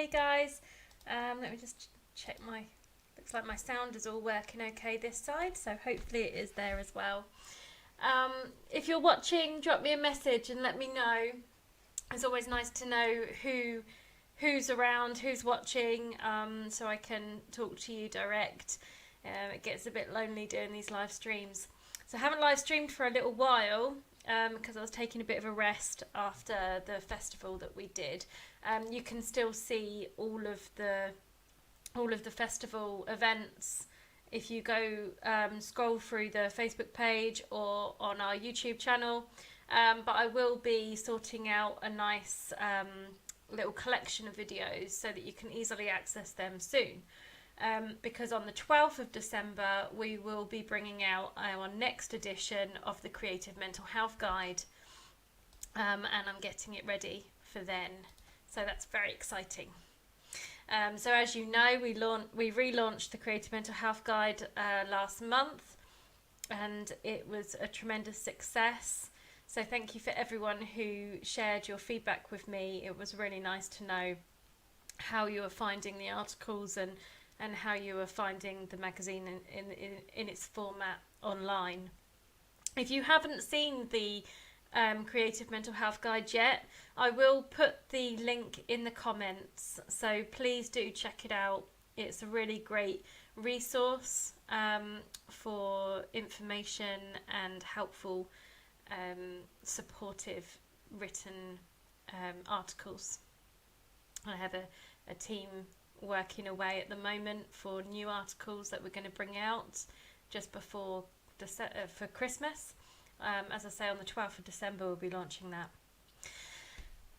okay, guys? Let me just check looks like my sound is all working okay this side, so hopefully it is there as well. If you're watching, drop me a message and let me know. It's always nice to know who's around, who's watching, so I can talk to you direct. It gets a bit lonely doing these live streams. So I haven't live streamed for a little while because I was taking a bit of a rest after the festival that we did. You can still see all of the festival events if you go scroll through the Facebook page or on our YouTube channel. But I will be sorting out a nice little collection of videos so that you can easily access them soon. Because on the 12th of December we will be bringing out our next edition of the Creative Mental Health Guide, and I'm getting it ready for then, so that's very exciting. So as you know, we relaunched the Creative Mental Health Guide last month, and it was a tremendous success. So thank you for everyone who shared your feedback with me. It was really nice to know how you were finding the articles and how you were finding the magazine in its format online. If you haven't seen the Creative Mental Health Guide yet, I will put the link in the comments, so please do check it out. It's a really great resource for information and helpful supportive written articles. I have a team working away at the moment for new articles that we're going to bring out just before for Christmas. As I say, on the 12th of December we'll be launching that.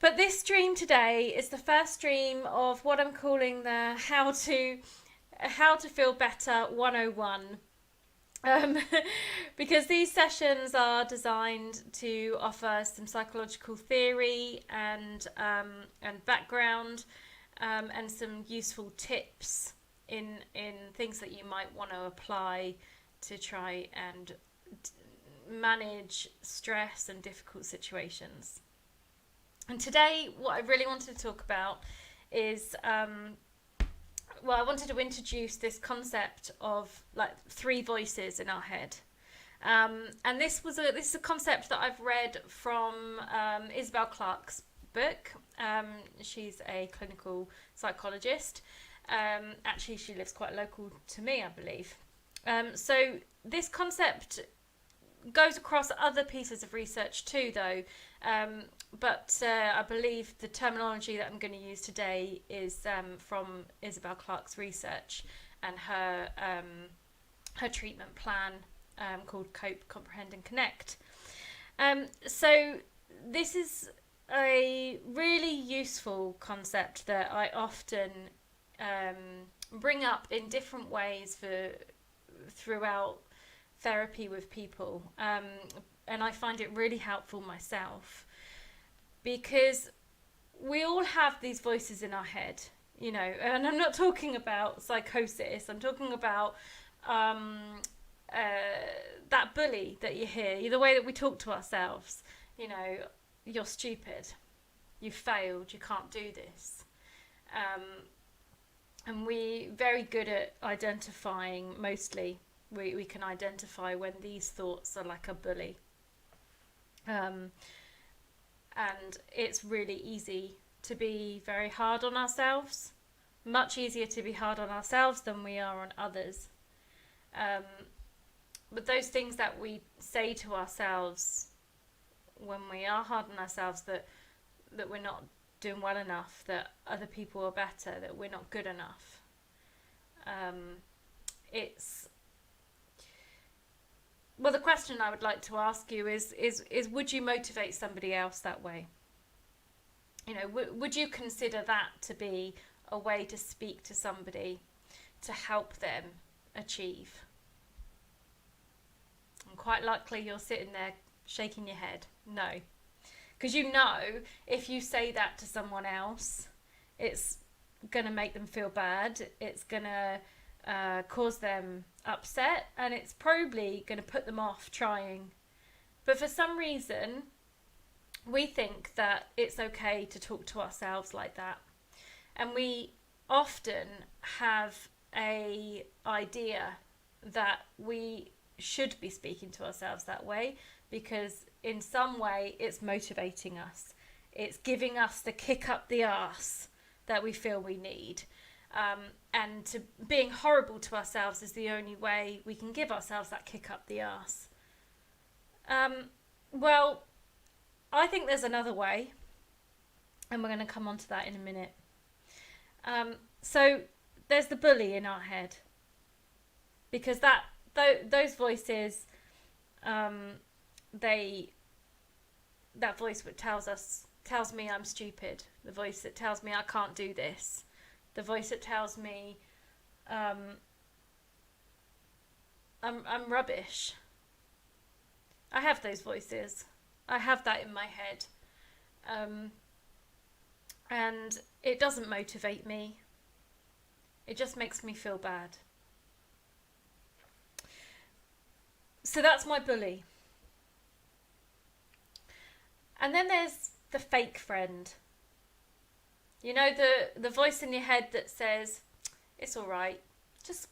But this stream today is the first stream of what I'm calling the How to Feel Better 101. Because these sessions are designed to offer some psychological theory and background, and some useful tips in things that you might want to apply to try and manage stress and difficult situations. And today what I really wanted to talk about is I wanted to introduce this concept of like three voices in our head. And this is a concept that I've read from Isabel Clarke's book. She's a clinical psychologist. Actually, she lives quite local to me, I believe. So this concept goes across other pieces of research too, though. But I believe the terminology that I'm going to use today is from Isabel Clarke's research and her treatment plan called Cope, Comprehend and Connect. So this is a really useful concept that I often bring up in different ways throughout therapy with people, and I find it really helpful myself, because we all have these voices in our head, and I'm not talking about psychosis. I'm talking about that bully that you hear, the way that we talk to ourselves. You're stupid, you failed, you can't do this. And we're very good at identifying, mostly, we can identify when these thoughts are like a bully. And it's really easy to be very hard on ourselves, much easier to be hard on ourselves than we are on others. But those things that we say to ourselves when we are hard on ourselves, that we're not doing well enough, that other people are better, that we're not good enough, the question I would like to ask you is would you motivate somebody else that way? Would you consider that to be a way to speak to somebody to help them achieve? And quite likely you're sitting there shaking your head. No. Because if you say that to someone else, it's going to make them feel bad. It's going to cause them upset, and it's probably going to put them off trying. But for some reason, we think that it's okay to talk to ourselves like that. And we often have a idea that we should be speaking to ourselves that way, because in some way it's motivating us. It's giving us the kick up the arse that we feel we need. And being horrible to ourselves is the only way we can give ourselves that kick up the arse. Well, I think there's another way, and we're going to come on to that in a minute. So there's the bully in our head, because those voices, that voice that tells me I'm stupid, the voice that tells me I can't do this, the voice that tells me I'm rubbish. I have those voices. I have that in my head. And it doesn't motivate me. It just makes me feel bad. So that's my bully. And then there's the fake friend. You know, the voice in your head that says, it's all right, just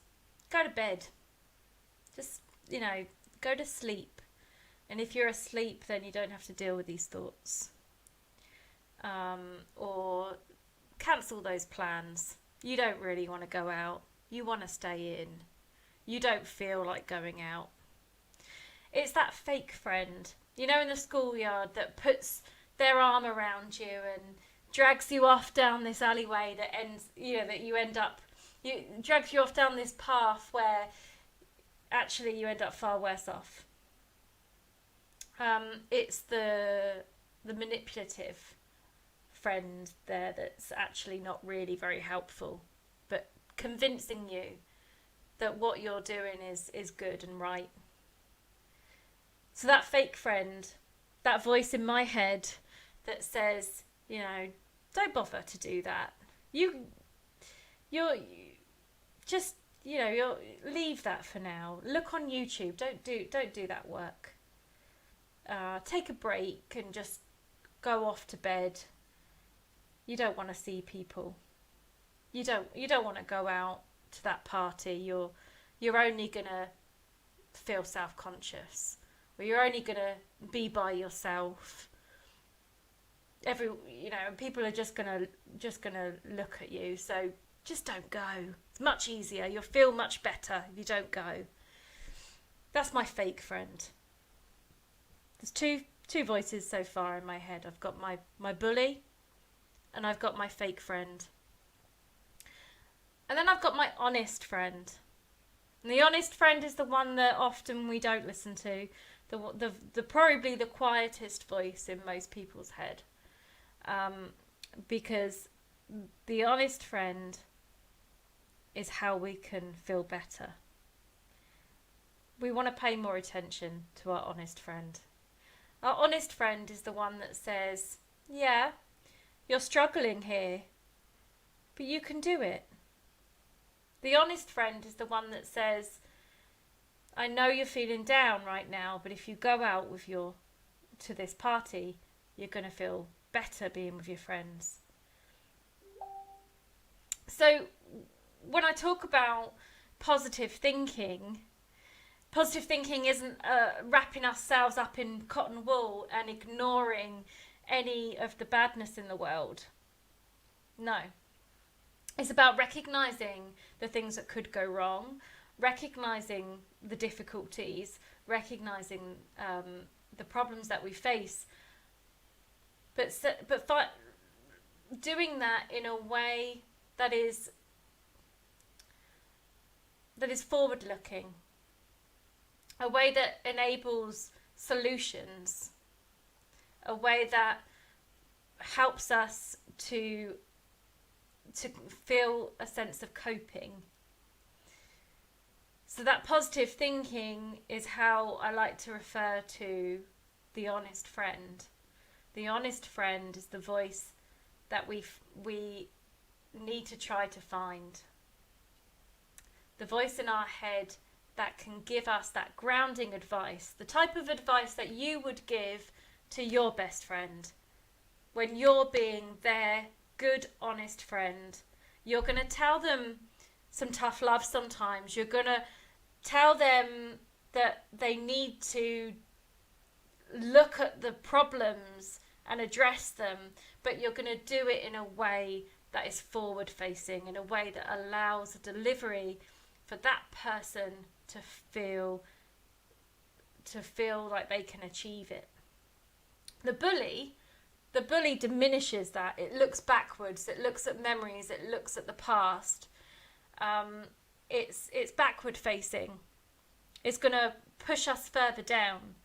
go to bed. Just, go to sleep. And if you're asleep, then you don't have to deal with these thoughts. Or cancel those plans. You don't really want to go out. You want to stay in. You don't feel like going out. It's that fake friend, in the schoolyard, that puts their arm around you and drags you off down this alleyway that ends, that you end up, drags you off down this path where actually you end up far worse off. It's the manipulative friend there that's actually not really very helpful, but convincing you that what you're doing is good and right. So that fake friend, that voice in my head that says, don't bother to do that. You're just, you'll leave that for now. Look on YouTube. Don't do that work. Take a break and just go off to bed. You don't want to see people. You don't want to go out to that party. You're only gonna feel self-conscious. Or you're only gonna be by yourself. People are just gonna look at you. So just don't go. It's much easier. You'll feel much better if you don't go. That's my fake friend. There's two voices so far in my head. I've got my bully, and I've got my fake friend. And then I've got my honest friend. And the honest friend is the one that often we don't listen to. The probably the quietest voice in most people's head. Because the honest friend is how we can feel better. We want to pay more attention to our honest friend. Our honest friend is the one that says, yeah, you're struggling here, but you can do it. The honest friend is the one that says, I know you're feeling down right now, but if you go out to this party, you're going to feel better being with your friends. So when I talk about positive thinking isn't wrapping ourselves up in cotton wool and ignoring any of the badness in the world. No. It's about recognising the things that could go wrong, recognising the difficulties, recognising the problems that we face, but doing that in a way that is forward-looking, a way that enables solutions, a way that helps us to feel a sense of coping. So that positive thinking is how I like to refer to the honest friend. The honest friend is the voice that we need to try to find. The voice in our head that can give us that grounding advice, the type of advice that you would give to your best friend when you're being their good, honest friend. You're going to tell them some tough love sometimes. You're going to tell them that they need to look at the problems and address them, but you're going to do it in a way that is forward facing, in a way that allows a delivery for that person to feel like they can achieve it. The bully diminishes that. It looks backwards, it looks at memories, it looks at the past. It's backward facing. It's going to push us further down.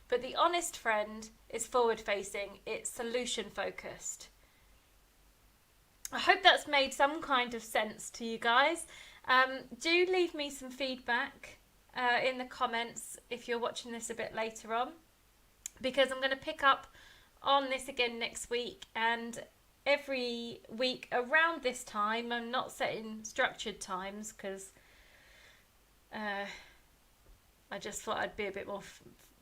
But the honest friend is forward facing. It's solution focused. I hope that's made some kind of sense to you guys. Do leave me some feedback in the comments if you're watching this a bit later on, because I'm going to pick up on this again next week, and every week around this time. I'm not setting structured times because I just thought I'd be a bit more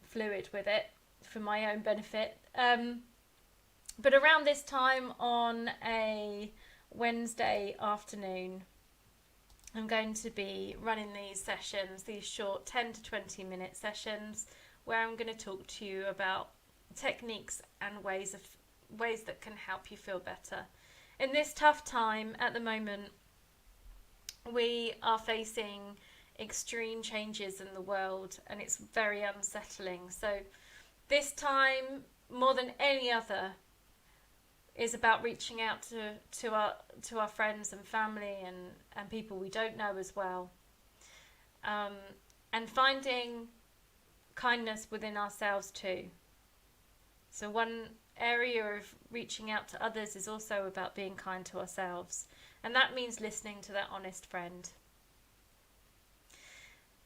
fluid with it for my own benefit. But around this time on a Wednesday afternoon, I'm going to be running these sessions, these short 10 to 20 minute sessions, where I'm going to talk to you about techniques and ways that can help you feel better. In this tough time at the moment, we are facing extreme changes in the world, and it's very unsettling. So this time, more than any other, is about reaching out to our friends and family and people we don't know as well, and finding kindness within ourselves too. So one area of reaching out to others is also about being kind to ourselves, and that means listening to that honest friend.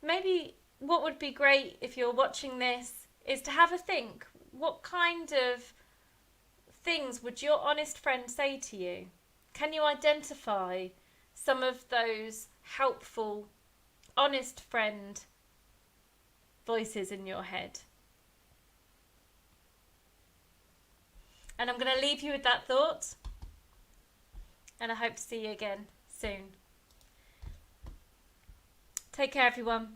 Maybe what would be great if you're watching this is to have a think. What kind of things would your honest friend say to you? Can you identify some of those helpful, honest friend voices in your head? And I'm going to leave you with that thought, and I hope to see you again soon. Take care, everyone.